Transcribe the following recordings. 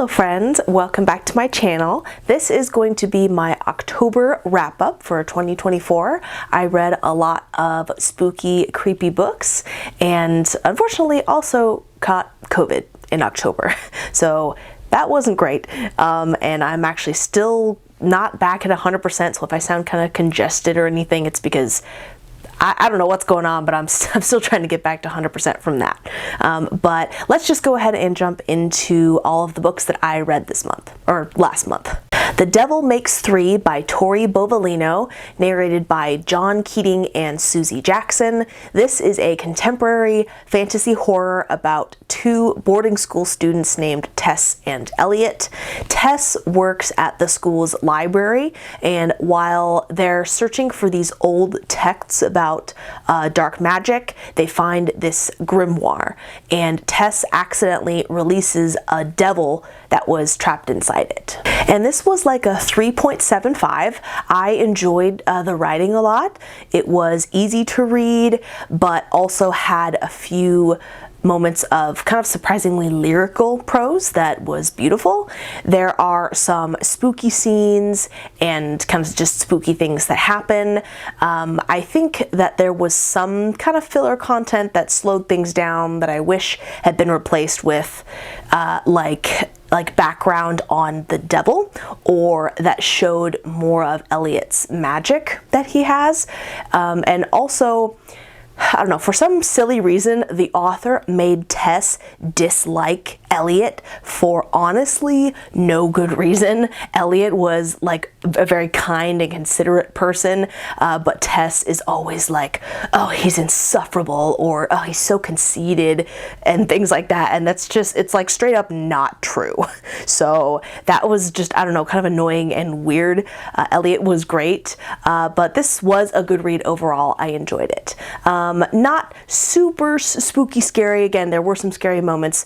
Hello friends, welcome back to my channel. This is going to be my October wrap-up for 2024. I read a lot of spooky, creepy books and unfortunately also caught COVID in October. So that wasn't great. And I'm actually still not back at 100%, so if I sound kind of congested or anything, it's because I don't know what's going on, but I'm still trying to get back to 100% from that. But let's just go ahead and jump into all of the books that I read this month, or last month. The Devil Makes Three by Tori Bovalino, narrated by John Keating and Susie Jackson. This is a contemporary fantasy horror about two boarding school students named Tess and Elliot. Tess works at the school's library, and while they're searching for these old texts about dark magic, they find this grimoire, and Tess accidentally releases a devil that was trapped inside it. And this was like a 3.75. I enjoyed the writing a lot. It was easy to read, but also had a few moments of kind of surprisingly lyrical prose that was beautiful. There are some spooky scenes and kind of just spooky things that happen. I think that there was some kind of filler content that slowed things down that I wish had been replaced with like background on the devil, or that showed more of Elliot's magic that he has. And also, I don't know, for some silly reason, the author made Tess dislike Elliot for honestly no good reason. Elliot was like a very kind and considerate person, but Tess is always like, oh, he's insufferable, or oh, he's so conceited, and things like that. And that's just, it's like straight up not true. So that was just, I don't know, kind of annoying and weird. Elliot was great, but this was a good read overall. I enjoyed it. Not super spooky scary. Again, there were some scary moments,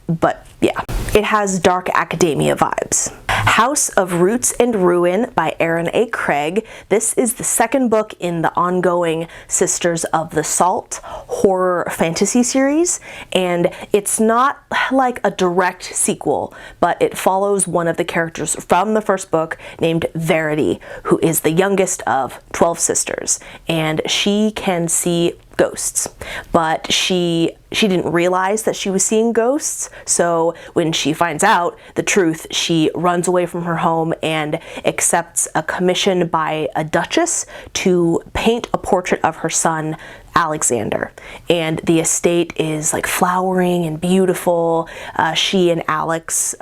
but yeah, it has dark academia vibes. House of Roots and Ruin by Erin A. Craig. This is the second book in the ongoing Sisters of the Salt horror fantasy series, and it's not like a direct sequel, but it follows one of the characters from the first book named Verity, who is the youngest of 12 sisters, and she can see ghosts, but she didn't realize that she was seeing ghosts. So when she finds out the truth, she runs away from her home and accepts a commission by a duchess to paint a portrait of her son Alexander, and the estate is like flowering and beautiful. She and Alex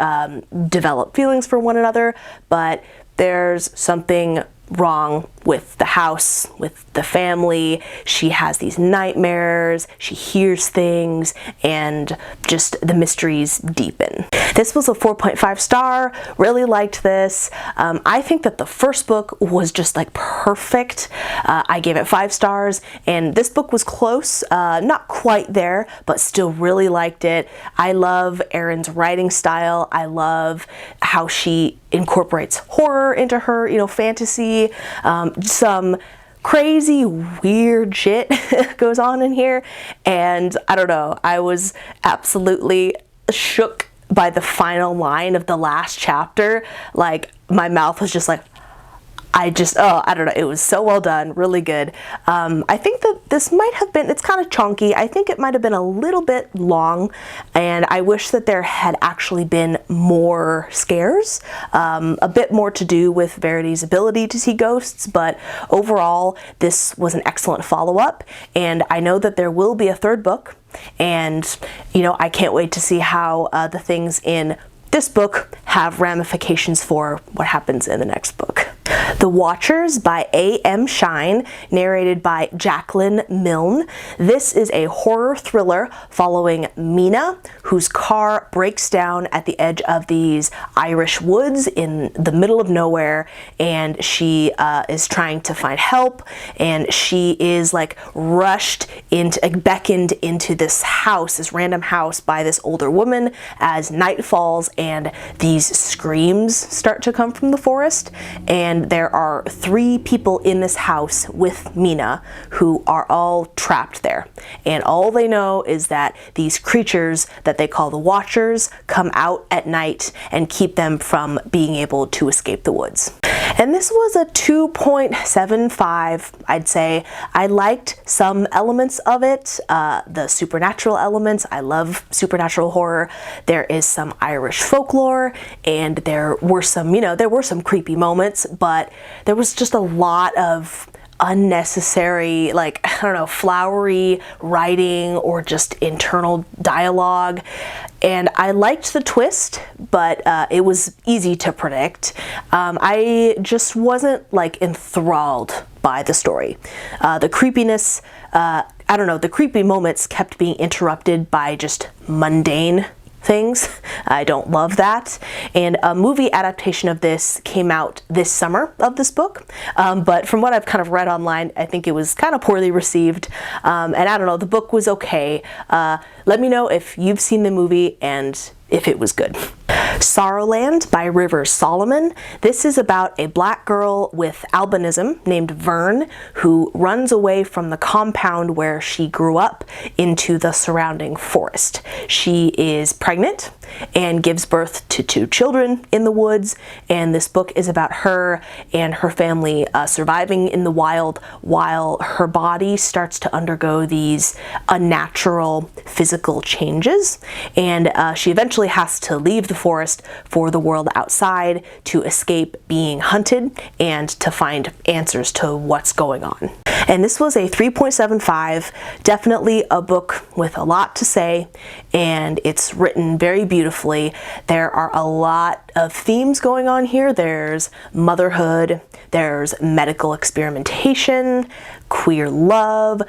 develop feelings for one another, but there's something wrong with the house, with the family. She has these nightmares, she hears things, and just the mysteries deepen. This was a 4.5 star, really liked this. I think that the first book was just like perfect. I gave it 5 stars, and this book was close, not quite there, but still really liked it. I love Erin's writing style. I love how she incorporates horror into her, you know, fantasy. Some crazy weird shit goes on in here, and I don't know, I was absolutely shook by the final line of the last chapter. Like, my mouth was just like, I don't know, it was so well done, really good. I think that this might have been, it's kind of chunky. I think it might have been a little bit long, and I wish that there had actually been more scares, a bit more to do with Verity's ability to see ghosts, but overall, this was an excellent follow-up, and I know that there will be a third book, and, you know, I can't wait to see how the things in this book have ramifications for what happens in the next book. The Watchers by A.M. Shine, narrated by Jacqueline Milne. This is a horror thriller following Mina, whose car breaks down at the edge of these Irish woods in the middle of nowhere, and she is trying to find help, and she is like beckoned into this house, this random house, by this older woman as night falls and these screams start to come from the forest, and and there are 3 people in this house with Mina who are all trapped there. And all they know is that these creatures that they call the Watchers come out at night and keep them from being able to escape the woods. And this was a 2.75, I'd say. I liked some elements of it, the supernatural elements. I love supernatural horror. There is some Irish folklore, and there were some, there were some creepy moments, but there was just a lot of unnecessary, like, I don't know, flowery writing or just internal dialogue. And I liked the twist, but it was easy to predict. I just wasn't like enthralled by the story. The creepiness, I don't know, the creepy moments kept being interrupted by just mundane things. I don't love that. And a movie adaptation of this came out this summer of this book, but from what I've kind of read online, I think it was kind of poorly received, and I don't know, the book was okay. Let me know if you've seen the movie and if it was good. Sorrowland by Rivers Solomon. This is about a black girl with albinism named Vern who runs away from the compound where she grew up into the surrounding forest. She is pregnant and gives birth to 2 children in the woods, and this book is about her and her family surviving in the wild while her body starts to undergo these unnatural physical changes, and she eventually has to leave the forest for the world outside to escape being hunted and to find answers to what's going on. And this was a 3.75, definitely a book with a lot to say, and it's written very beautifully. There are a lot of themes going on here. There's motherhood, there's medical experimentation, queer love,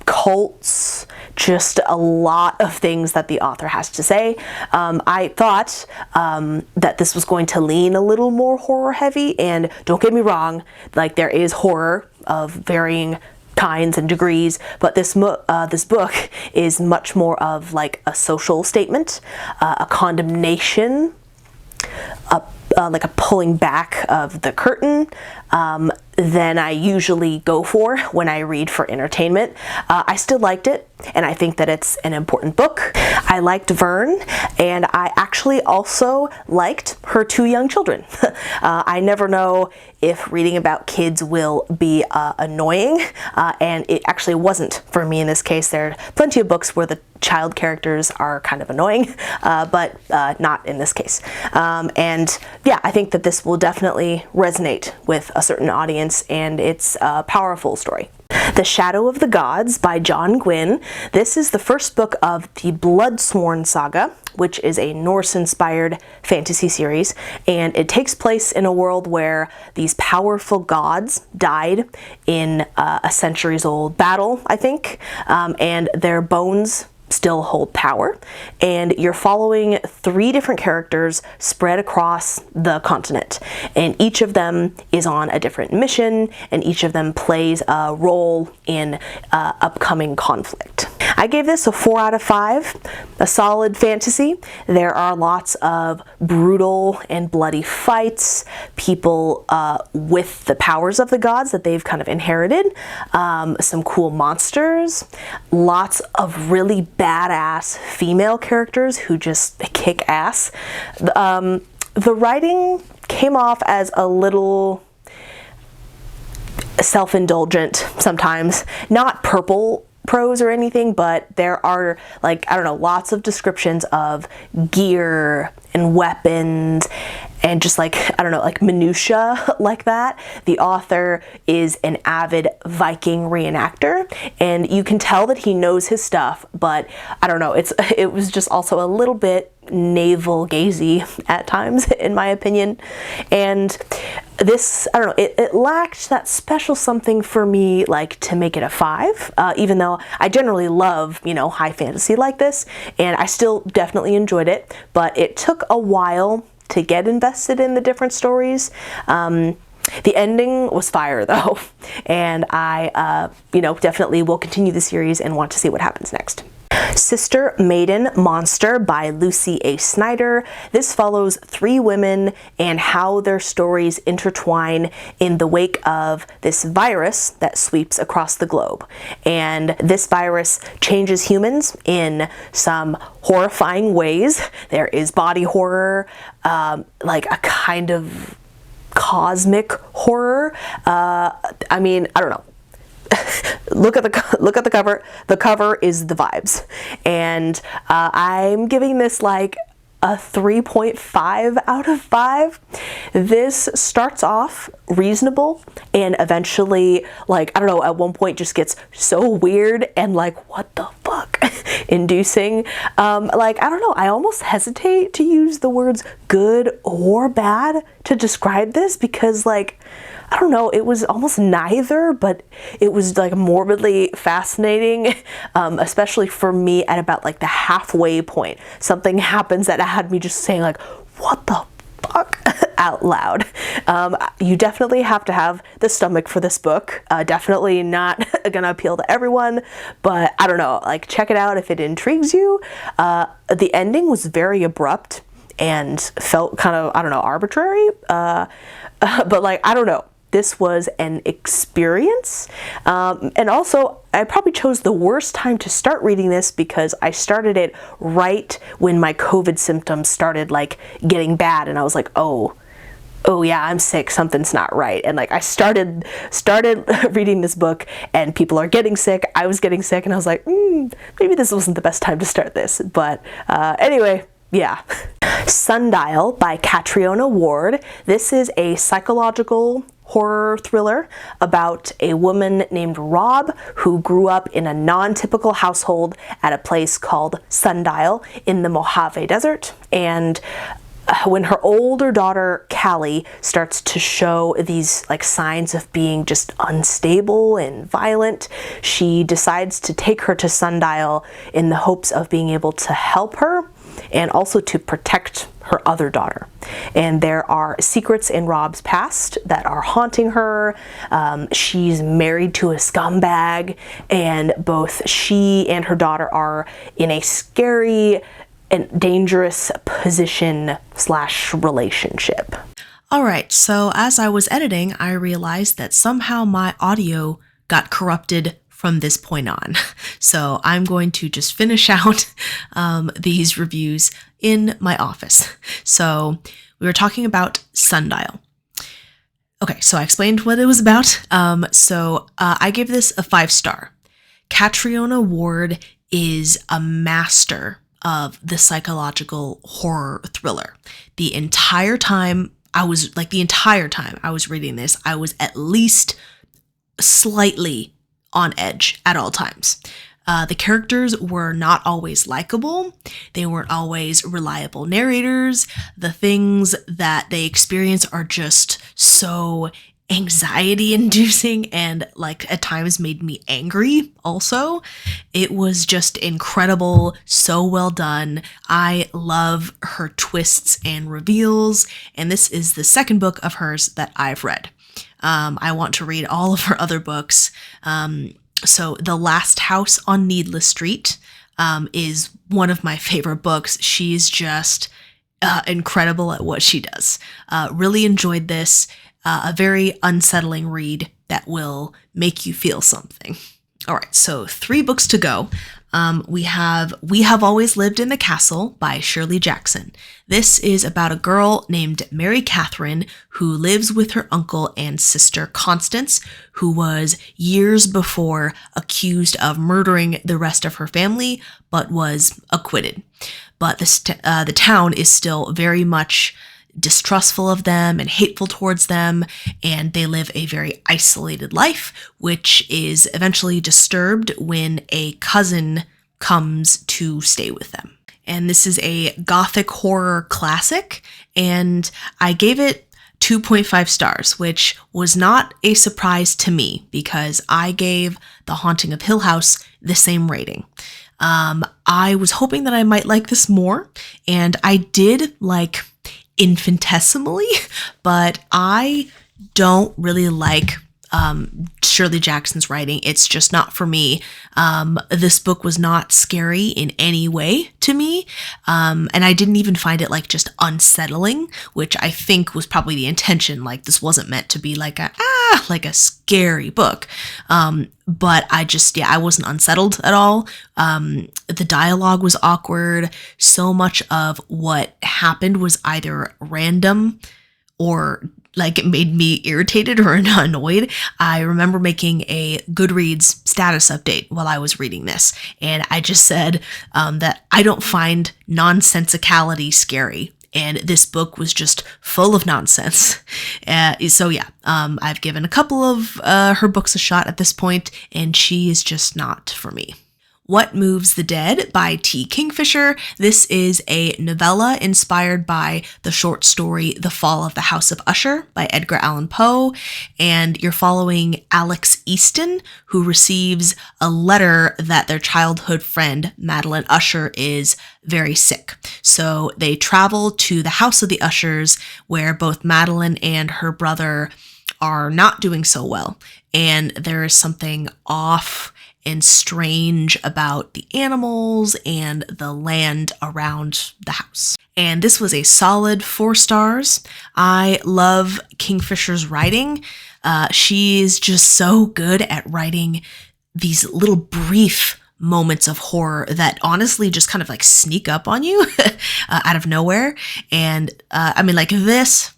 cults, just a lot of things that the author has to say. I thought that this was going to lean a little more horror heavy, and don't get me wrong, like, there is horror of varying kinds and degrees, but this book is much more of like a social statement, a condemnation, like a pulling back of the curtain than I usually go for when I read for entertainment. I still liked it, and I think that it's an important book. I liked Vern, and I actually also liked her 2 young children. I never know if reading about kids will be annoying, and it actually wasn't for me in this case. There are plenty of books where the child characters are kind of annoying, but not in this case. And yeah, I think that this will definitely resonate with a certain audience, and it's a powerful story. The Shadow of the Gods by Gwynne. This is the first book of the Bloodsworn saga, which is a Norse-inspired fantasy series, and it takes place in a world where these powerful gods died in a centuries-old battle, I think, and their bones still hold power, and you're following 3 different characters spread across the continent, and each of them is on a different mission, and each of them plays a role in upcoming conflict. I gave this a 4 out of 5, a solid fantasy. There are lots of brutal and bloody fights, people with the powers of the gods that they've kind of inherited, some cool monsters, lots of really badass female characters who just kick ass. The writing came off as a little self-indulgent sometimes, not purple prose or anything, but there are, like, I don't know, lots of descriptions of gear and weapons and just, like, I don't know, like minutia like that. The author is an avid Viking reenactor, and you can tell that he knows his stuff, but I don't know, it was just also a little bit navel-gazy at times, in my opinion. And this, I don't know, it lacked that special something for me, like, to make it a 5, even though I generally love, high fantasy like this, and I still definitely enjoyed it, but it took a while to get invested in the different stories. The ending was fire, though, and I, definitely will continue the series and want to see what happens next. Sister Maiden Monster by Lucy A. Snyder. This follows 3 women and how their stories intertwine in the wake of this virus that sweeps across the globe. And this virus changes humans in some horrifying ways. There is body horror, like a kind of cosmic horror. I mean, I don't know. Look at the cover. The cover is the vibes, and I'm giving this like a 3.5 out of 5. This starts off reasonable and eventually, like, I don't know, at one point just gets so weird and like, what the fuck inducing. Like, I don't know, I almost hesitate to use the words good or bad to describe this because, like, I don't know, it was almost neither, but it was like morbidly fascinating, especially for me at about like the halfway point. Something happens that had me just saying like, what the fuck out loud. You definitely have to have the stomach for this book. Definitely not gonna appeal to everyone, but I don't know, like, check it out if it intrigues you. The ending was very abrupt and felt kind of, I don't know, arbitrary, but like, I don't know. This was an experience. And also, I probably chose the worst time to start reading this because I started it right when my COVID symptoms started like getting bad. And I was like, oh yeah, I'm sick, something's not right. And like I started reading this book and people are getting sick. I was getting sick and I was like, maybe this wasn't the best time to start this. But anyway, yeah. Sundial by Catriona Ward. This is a psychological horror thriller about a woman named Rob who grew up in a non-typical household at a place called Sundial in the Mojave Desert. And when her older daughter Callie starts to show these like signs of being just unstable and violent, she decides to take her to Sundial in the hopes of being able to help her and also to protect her other daughter. And there are secrets in Rob's past that are haunting her. She's married to a scumbag, and both she and her daughter are in a scary and dangerous position / relationship. All right, so as I was editing, I realized that somehow my audio got corrupted from this point on. So I'm going to just finish out these reviews in my office. So we were talking about Sundial. Okay, so I explained what it was about. I gave this a 5-star. Catriona Ward is a master of the psychological horror thriller. The entire time I was reading this, I was at least slightly on edge at all times. The characters were not always likable. They weren't always reliable narrators. The things that they experience are just so anxiety inducing and like at times made me angry also. It was just incredible, so well done. I love her twists and reveals, and this is the second book of hers that I've read. I want to read all of her other books. So The Last House on Needless Street is one of my favorite books. She's just incredible at what she does. Really enjoyed this. A very unsettling read that will make you feel something. All right, so 3 books to go. We have Always Lived in the Castle by Shirley Jackson. This is about a girl named Mary Catherine who lives with her uncle and sister Constance, who was years before accused of murdering the rest of her family, but was acquitted. But the town is still very much distrustful of them and hateful towards them, and they live a very isolated life, which is eventually disturbed when a cousin comes to stay with them. And this is a gothic horror classic, and I gave it 2.5 stars, which was not a surprise to me because I gave The Haunting of Hill House the same rating. I was hoping that I might like this more, and I did like infinitesimally, but I don't really like Shirley Jackson's writing. It's just not for me. This book was not scary in any way to me. And I didn't even find it like just unsettling, which I think was probably the intention. Like this wasn't meant to be like a scary book. But I wasn't unsettled at all. The dialogue was awkward. So much of what happened was either random or like it made me irritated or annoyed. I remember making a Goodreads status update while I was reading this. And I just said that I don't find nonsensicality scary. And this book was just full of nonsense. I've given a couple of her books a shot at this point, and she is just not for me. What Moves the Dead by T. Kingfisher. This is a novella inspired by the short story The Fall of the House of Usher by Edgar Allan Poe. And you're following Alex Easton, who receives a letter that their childhood friend, Madeline Usher, is very sick. So they travel to the house of the Ushers, where both Madeline and her brother are not doing so well. And there is something off and strange about the animals and the land around the house. And this was a solid 4 stars. I love Kingfisher's writing. She is just so good at writing these little brief moments of horror that honestly just kind of like sneak up on you out of nowhere. And this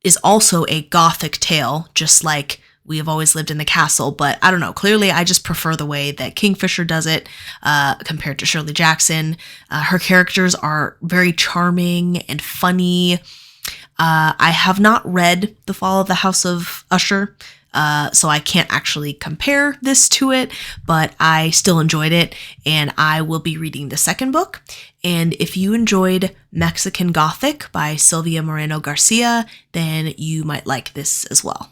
is also a gothic tale, just like We Have Always Lived in the Castle, but I don't know. Clearly, I just prefer the way that Kingfisher does it compared to Shirley Jackson. Her characters are very charming and funny. I have not read The Fall of the House of Usher, so I can't actually compare this to it, but I still enjoyed it, and I will be reading the second book. And if you enjoyed Mexican Gothic by Silvia Moreno Garcia, then you might like this as well.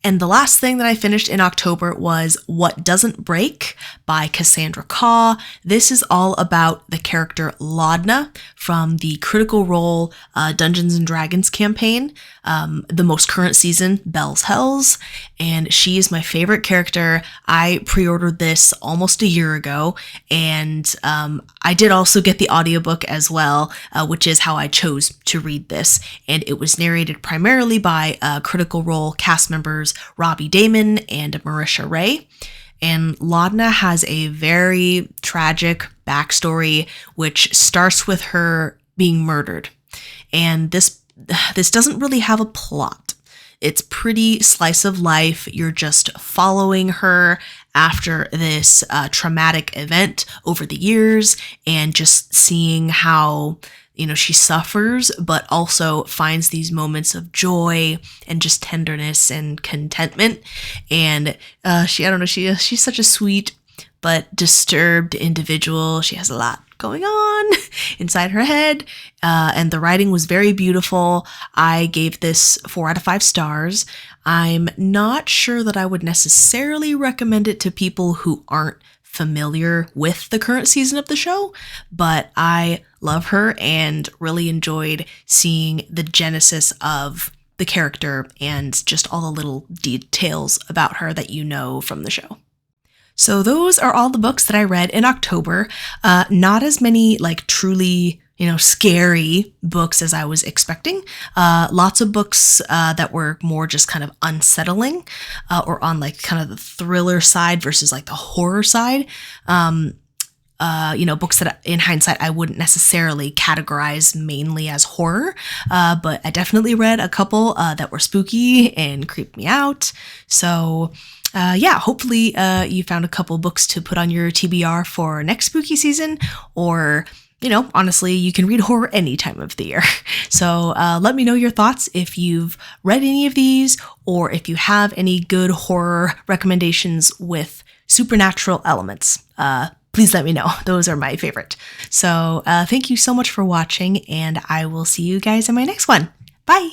And the last thing that I finished in October was What Doesn't Break by Cassandra Khaw. This is all about the character Laudna from the Critical Role Dungeons and Dragons campaign, the most current season, Bell's Hells, and she is my favorite character. I pre-ordered this almost a year ago, and I did also get the audiobook as well, which is how I chose to read this, and it was narrated primarily by Critical Role cast members Robbie Damon and Marisha Ray. And Laudna has a very tragic backstory, which starts with her being murdered. And this doesn't really have a plot. It's pretty slice of life. You're just following her after this traumatic event over the years and just seeing how she suffers, but also finds these moments of joy and just tenderness and contentment. And she's such a sweet but disturbed individual. She has a lot going on inside her head. And the writing was very beautiful. I gave this 4 out of 5 stars. I'm not sure that I would necessarily recommend it to people who aren't familiar with the current season of the show, but I love her and really enjoyed seeing the genesis of the character and just all the little details about her that you know from the show. So those are all the books that I read in October. Not as many like truly scary books as I was expecting. Lots of books that were more just kind of unsettling or on like kind of the thriller side versus like the horror side. Books that in hindsight I wouldn't necessarily categorize mainly as horror, but I definitely read a couple that were spooky and creeped me out. So hopefully you found a couple books to put on your TBR for next spooky season, or honestly, you can read horror any time of the year. So let me know your thoughts if you've read any of these, or if you have any good horror recommendations with supernatural elements. Please let me know. Those are my favorite. So thank you so much for watching, and I will see you guys in my next one. Bye!